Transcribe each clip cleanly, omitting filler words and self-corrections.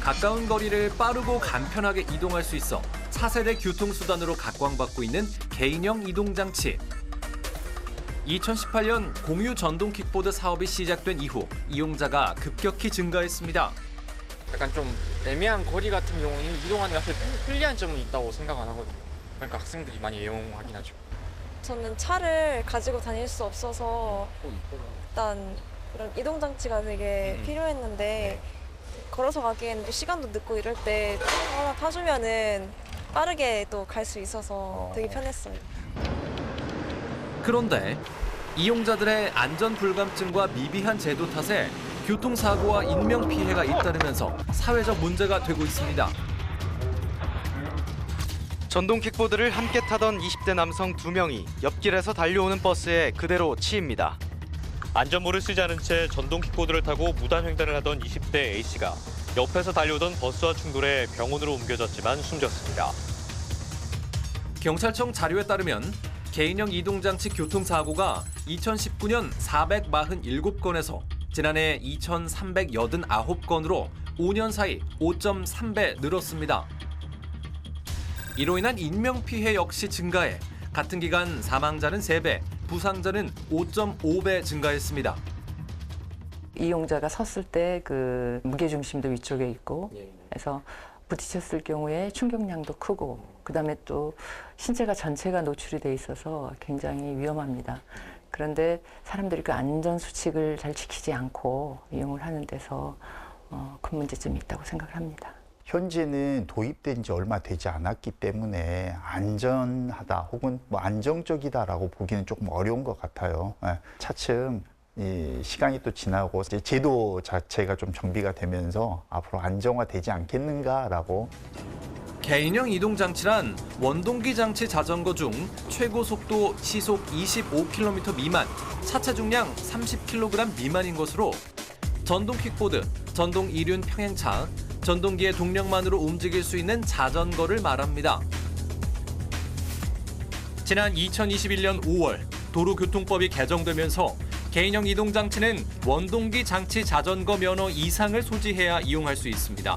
가까운 거리를 빠르고 간편하게 이동할 수 있어 차세대 교통수단으로 각광받고 있는 개인형 이동장치. 2018년 공유 전동 킥보드 사업이 시작된 이후 이용자가 급격히 증가했습니다. 약간 좀 애매한 거리 같은 경우는 이동하는 데 편리한 점은 있다고 생각 안 하거든요. 그러니까 학생들이 많이 이용하긴 하죠. 저는 차를 가지고 다닐 수 없어서 일단 그런 이동장치가 되게 필요했는데 걸어서 가기에는 또 시간도 늦고 이럴 때 하나 타주면은 빠르게 또 갈 수 있어서 되게 편했어요. 그런데 이용자들의 안전 불감증과 미비한 제도 탓에 교통사고와 인명피해가 잇따르면서 사회적 문제가 되고 있습니다. 전동 킥보드를 함께 타던 20대 남성 2명이 옆길에서 달려오는 버스에 그대로 치입니다. 안전모를 쓰지 않은 채 전동 킥보드를 타고 무단횡단을 하던 20대 A씨가 옆에서 달려오던 버스와 충돌해 병원으로 옮겨졌지만 숨졌습니다. 경찰청 자료에 따르면 개인형 이동장치 교통사고가 2019년 447건에서 지난해 2,389건으로 5년 사이 5.3배 늘었습니다. 이로 인한 인명피해 역시 증가해 같은 기간 사망자는 3배, 부상자는 5.5배 증가했습니다. 이용자가 섰을 때 그 무게중심도 위쪽에 있고 그래서 부딪혔을 경우에 충격량도 크고 그다음에 또 신체가 전체가 노출이 돼 있어서 굉장히 위험합니다. 그런데 사람들이 그 안전 수칙을 잘 지키지 않고 이용을 하는 데서 큰 문제점이 있다고 생각을 합니다. 현재는 도입된 지 얼마 되지 않았기 때문에 안전하다 혹은 뭐 안정적이다라고 보기는 조금 어려운 것 같아요. 차츰 이 시간이 또 지나고 이제 제도 자체가 좀 정비가 되면서 앞으로 안정화되지 않겠는가라고. 개인형 이동장치란 원동기 장치 자전거 중 최고 속도 시속 25km 미만, 차체 중량 30kg 미만인 것으로 전동 킥보드, 전동 이륜 평행차, 전동기의 동력만으로 움직일 수 있는 자전거를 말합니다. 지난 2021년 5월 도로교통법이 개정되면서 개인형 이동장치는 원동기 장치 자전거 면허 이상을 소지해야 이용할 수 있습니다.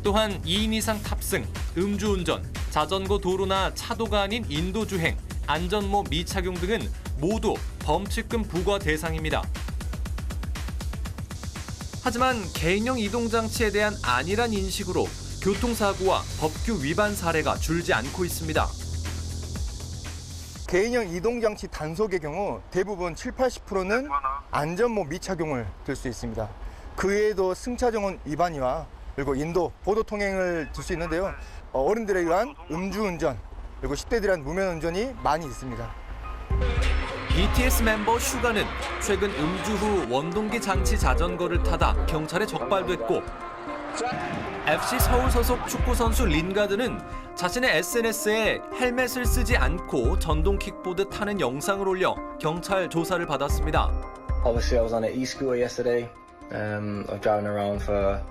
또한 2인 이상 탑승, 음주운전, 자전거 도로나 차도가 아닌 인도주행, 안전모 미착용 등은 모두 범칙금 부과 대상입니다. 하지만 개인형 이동장치에 대한 안일한 인식으로 교통사고와 법규 위반 사례가 줄지 않고 있습니다. 개인형 이동장치 단속의 경우 대부분 70~80%는 안전모 미착용을 들 수 있습니다. 그 외에도 승차정원 위반이와 그리고 인도, 보도 통행을 들 수 있는데요. 어른들에 의한 음주운전, 그리고 10대들에 의한 무면운전이 많이 있습니다. BTS 멤버 슈가는 최근 음주 후 원동기 장치 자전거를 타다 경찰에 적발됐고 FC 서울 소속 축구선수 린가드는 자신의 SNS에 헬멧을 쓰지 않고 전동 킥보드 타는 영상을 올려 경찰 조사를 받았습니다. Obviously, I was on an e-scooter yesterday. I was driving around for,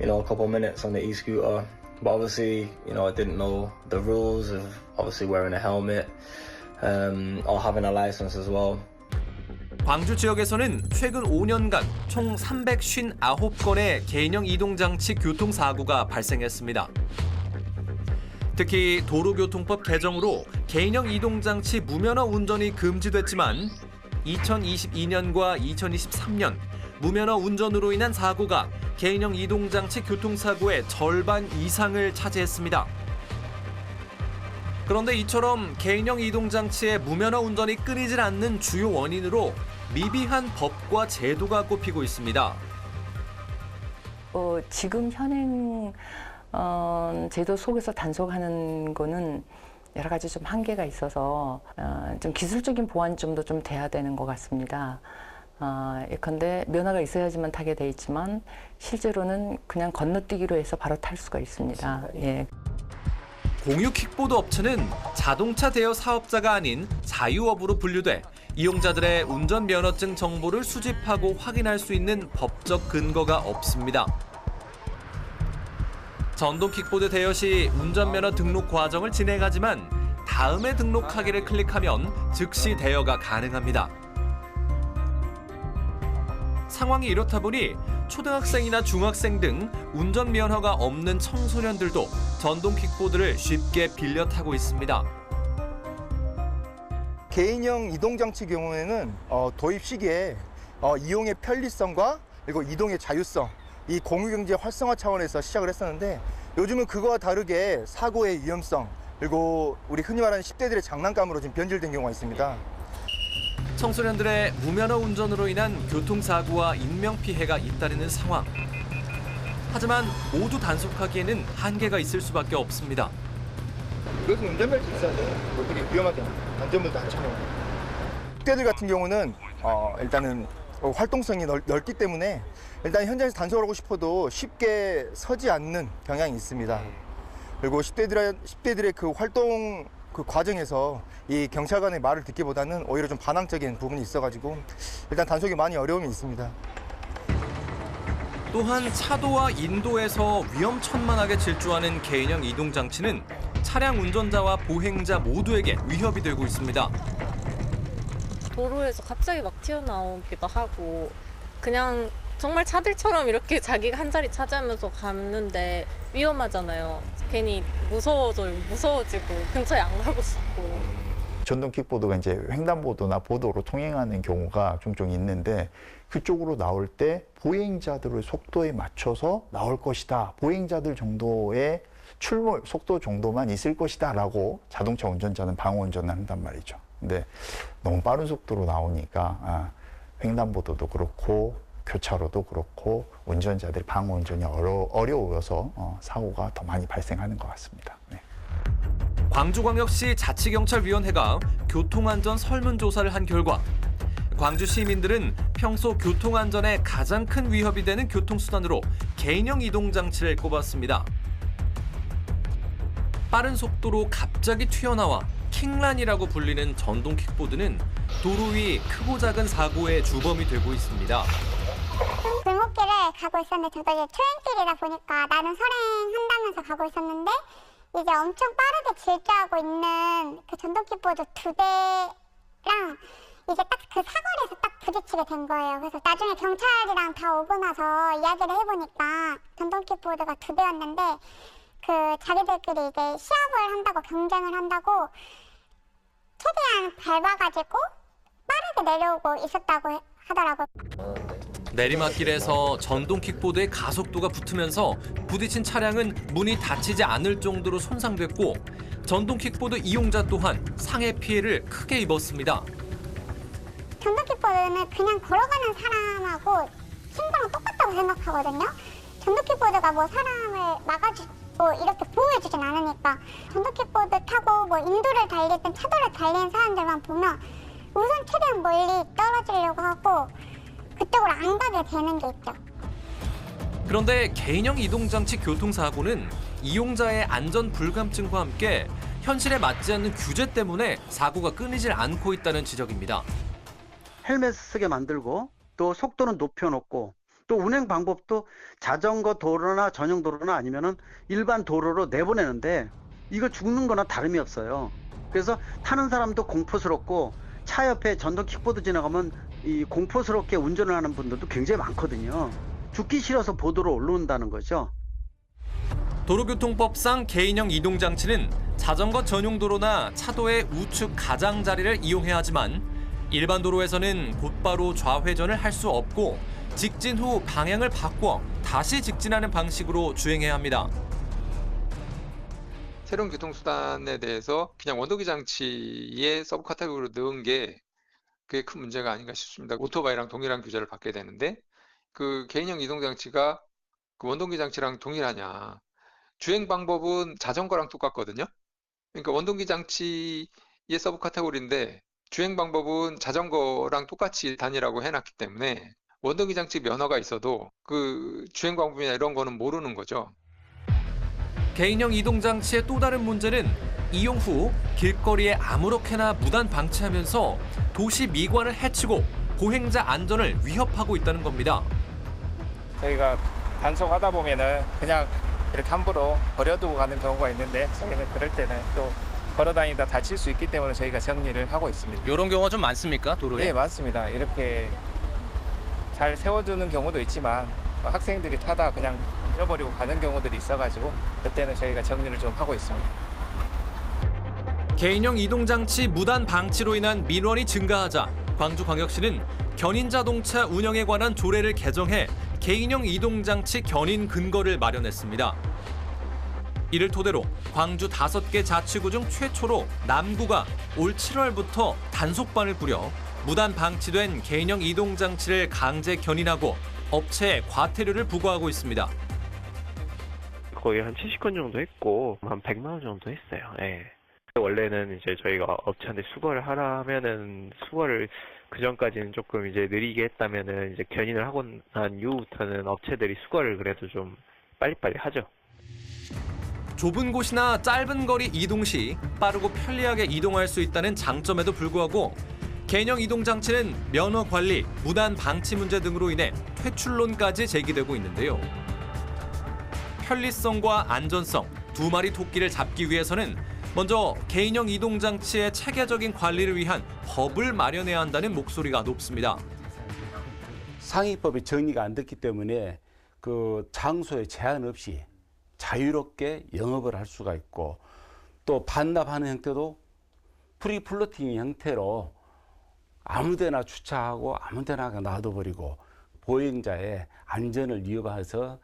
a couple minutes on the e-scooter. But obviously, I didn't know the rules of obviously wearing a helmet or having a license as well. 광주 지역에서는 최근 5년간 총 359건의 개인형 이동장치 교통사고가 발생했습니다. 특히 도로교통법 개정으로 개인형 이동장치 무면허 운전이 금지됐지만 2022년과 2023년 무면허 운전으로 인한 사고가 개인형 이동장치 교통사고의 절반 이상을 차지했습니다. 그런데 이처럼 개인형 이동장치의 무면허 운전이 끊이질 않는 주요 원인으로 미비한 법과 제도가 꼽히고 있습니다. 지금 현행 제도 속에서 단속하는 거는 여러 가지 좀 한계가 있어서 좀 기술적인 보완점도 좀 돼야 되는 것 같습니다. 예컨대 면허가 있어야지만 타게 돼 있지만 실제로는 그냥 건너뛰기로 해서 바로 탈 수가 있습니다. 예. 공유 킥보드 업체는 자동차 대여 사업자가 아닌 자유업으로 분류돼 이용자들의 운전면허증 정보를 수집하고 확인할 수 있는 법적 근거가 없습니다. 전동 킥보드 대여 시 운전면허 등록 과정을 진행하지만 다음에 등록하기를 클릭하면 즉시 대여가 가능합니다. 상황이 이렇다 보니 초등학생이나 중학생 등 운전면허가 없는 청소년들도 전동 킥보드를 쉽게 빌려 타고 있습니다. 개인형 이동장치 경우에는 도입 시기에 이용의 편리성과 그리고 이동의 자유성, 이 공유경제 활성화 차원에서 시작을 했었는데 요즘은 그거와 다르게 사고의 위험성, 그리고 우리 흔히 말하는 10대들의 장난감으로 지금 변질된 경우가 있습니다. 청소년들의 무면허 운전으로 인한 교통사고와 인명피해가 잇따르는 상황. 하지만 모두 단속하기에는 한계가 있을 수밖에 없습니다. 그것은 운전면허 있어야죠. 그렇게 위험하게 안전문도 안 착용. 10대들 같은 경우는 일단은 활동성이 넓기 때문에 일단 현장에서 단속을 하고 싶어도 쉽게 서지 않는 경향이 있습니다. 그리고 10대들의 그 활동 그 과정에서 이 경찰관의 말을 듣기보다는 오히려 좀 반항적인 부분이 있어가지고 일단 단속이 많이 어려움이 있습니다. 또한 차도와 인도에서 위험천만하게 질주하는 개인형 이동장치는 차량 운전자와 보행자 모두에게 위협이 되고 있습니다. 도로에서 갑자기 막 튀어나오기도 하고 그냥 정말 차들처럼 이렇게 자기가 한 자리 차지하면서 가는데 위험하잖아요. 괜히 무서워지고 근처에 안 가고 싶고. 전동 킥보드가 이제 횡단보도나 보도로 통행하는 경우가 종종 있는데 그쪽으로 나올 때 보행자들의 속도에 맞춰서 나올 것이다. 보행자들 정도의 출몰 속도 정도만 있을 것이다 라고 자동차 운전자는 방어 운전을 한단 말이죠. 근데 너무 빠른 속도로 나오니까 횡단보도도 그렇고 교차로도 그렇고 운전자들이 방어 운전이 어려워서 사고가 더 많이 발생하는 것 같습니다. 네. 광주광역시 자치경찰위원회가 교통안전 설문조사를 한 결과 광주 시민들은 평소 교통안전에 가장 큰 위협이 되는 교통수단으로 개인형 이동장치를 꼽았습니다. 빠른 속도로 갑자기 튀어나와 킹란이라고 불리는 전동 킥보드는 도로 위 크고 작은 사고의 주범이 되고 있습니다. 골목길을 가고 있었는데 저도 이제 초행길이다 보니까 나는 선행한다면서 가고 있었는데 이제 엄청 빠르게 질주하고 있는 그 전동 킥보드 2대랑 이제 딱 그 사거리에서 딱 부딪히게 된 거예요. 그래서 나중에 경찰이랑 다 오고 나서 이야기를 해보니까 전동 킥보드가 2대였는데 그 자기들끼리 이제 시합을 한다고 경쟁을 한다고 최대한 밟아가지고 빠르게 내려오고 있었다고 하더라고요. 내리막길에서 전동 킥보드의 가속도가 붙으면서 부딪힌 차량은 문이 닫히지 않을 정도로 손상됐고 전동 킥보드 이용자 또한 상해 피해를 크게 입었습니다. 전동 킥보드는 그냥 걸어가는 사람하고 신고랑 똑같다고 생각하거든요. 전동 킥보드가 뭐 사람을 막아주고 이렇게 보호해주진 않으니까 전동 킥보드 타고 뭐 인도를 달리든 차도를 달리는 사람들만 보면 우선 최대한 멀리 떨어지려고 하고 그쪽으로 안 가게 되는 게 있죠. 그런데 개인형 이동장치 교통사고는 이용자의 안전 불감증과 함께 현실에 맞지 않는 규제 때문에 사고가 끊이질 않고 있다는 지적입니다. 헬멧 쓰게 만들고 또 속도는 높여놓고 또 운행 방법도 자전거 도로나 전용 도로나 아니면은 일반 도로로 내보내는데 이거 죽는 거나 다름이 없어요. 그래서 타는 사람도 공포스럽고 차 옆에 전동 킥보드 지나가면 이 공포스럽게 운전을 하는 분들도 굉장히 많거든요. 죽기 싫어서 보도로 올라온다는 거죠. 도로교통법상 개인형 이동장치는 자전거 전용 도로나 차도의 우측 가장자리를 이용해야 하지만 일반 도로에서는 곧바로 좌회전을 할 수 없고 직진 후 방향을 바꿔 다시 직진하는 방식으로 주행해야 합니다. 새로운 교통수단에 대해서 그냥 원동기 장치에 서브 카테고리로 넣은 게 그게 큰 문제가 아닌가 싶습니다. 오토바이랑 동일한 규제를 받게 되는데 그 개인형 이동장치가 그 원동기 장치랑 동일하냐. 주행 방법은 자전거랑 똑같거든요. 그러니까 원동기 장치의 서브 카테고리인데 주행 방법은 자전거랑 똑같이 단위라고 해놨기 때문에 원동기 장치 면허가 있어도 그 주행 방법이나 이런 거는 모르는 거죠. 개인형 이동장치의 또 다른 문제는 이용 후 길거리에 아무렇게나 무단 방치하면서 도시 미관을 해치고 보행자 안전을 위협하고 있다는 겁니다. 저희가 단속하다 보면은 그냥 이렇게 함부로 버려두고 가는 경우가 있는데 저희는 그럴 때는 또 걸어다니다 다칠 수 있기 때문에 저희가 정리를 하고 있습니다. 이런 경우가 좀 많습니까, 도로에? 네, 맞습니다. 이렇게 잘 세워두는 경우도 있지만 학생들이 타다 그냥 잃어버리고 가는 경우들이 있어가지고 그때는 저희가 정리를 좀 하고 있습니다. 개인형 이동장치 무단 방치로 인한 민원이 증가하자 광주광역시는 견인자동차 운영에 관한 조례를 개정해 개인형 이동장치 견인 근거를 마련했습니다. 이를 토대로 광주 5개 자치구 중 최초로 남구가 올 7월부터 단속반을 꾸려 무단 방치된 개인형 이동장치를 강제 견인하고 업체에 과태료를 부과하고 있습니다. 거의 한 70건 정도 했고 한 100만 원 정도 했어요. 예. 원래는 이제 저희가 업체한테 수거를 하라 하면은 수거를 그 전까지는 조금 이제 느리게 했다면은 이제 견인을 하고 난 이후부터는 업체들이 수거를 그래도 좀 빨리빨리 하죠. 좁은 곳이나 짧은 거리 이동 시 빠르고 편리하게 이동할 수 있다는 장점에도 불구하고 개인형 이동장치는 면허 관리, 무단 방치 문제 등으로 인해 퇴출론까지 제기되고 있는데요. 편리성과 안전성, 두 마리 토끼를 잡기 위해서는 먼저 개인형 이동장치의 체계적인 관리를 위한 법을 마련해야 한다는 목소리가 높습니다. 상위법이 정리가 안 됐기 때문에 그 장소에 제한 없이 자유롭게 영업을 할 수가 있고 또 반납하는 형태도 프리플로팅 형태로 아무데나 주차하고 아무데나 놔둬버리고 보행자의 안전을 위협해서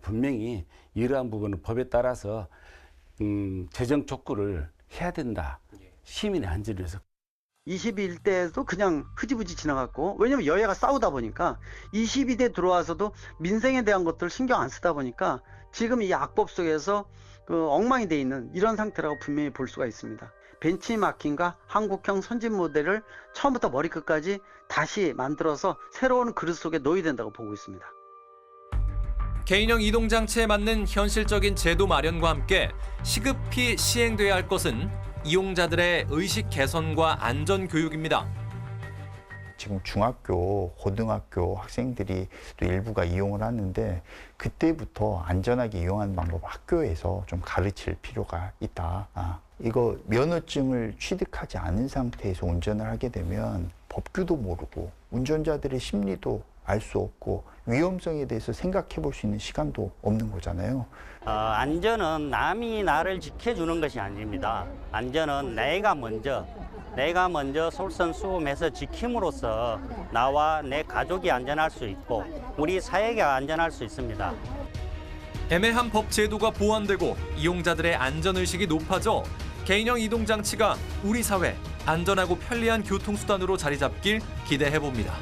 분명히 이러한 부분은 법에 따라서 재정 촉구를 해야 된다. 시민의 안전을 위해서. 22일대도 그냥 흐지부지 지나갔고 왜냐면 여야가 싸우다 보니까 22대 들어와서도 민생에 대한 것들 신경 안 쓰다 보니까 지금 이 악법 속에서 엉망이 돼 있는 이런 상태라고 분명히 볼 수가 있습니다. 벤치마킹과 한국형 선진 모델을 처음부터 머리끝까지 다시 만들어서 새로운 그릇 속에 넣어야 된다고 보고 있습니다. 개인형 이동장치에 맞는 현실적인 제도 마련과 함께 시급히 시행돼야 할 것은 이용자들의 의식 개선과 안전 교육입니다. 지금 중학교, 고등학교 학생들이 또 일부가 이용을 하는데 그때부터 안전하게 이용하는 방법 학교에서 좀 가르칠 필요가 있다. 이거 면허증을 취득하지 않은 상태에서 운전을 하게 되면 법규도 모르고 운전자들의 심리도 알 수 없고 위험성에 대해서 생각해 볼 수 있는 시간도 없는 거잖아요. 안전은 남이 나를 지켜주는 것이 아닙니다. 안전은 내가 먼저 솔선수범해서 지킴으로써 나와 내 가족이 안전할 수 있고 우리 사회가 안전할 수 있습니다. 애매한 법 제도가 보완되고 이용자들의 안전의식이 높아져 개인형 이동장치가 우리 사회 안전하고 편리한 교통수단으로 자리 잡길 기대해봅니다.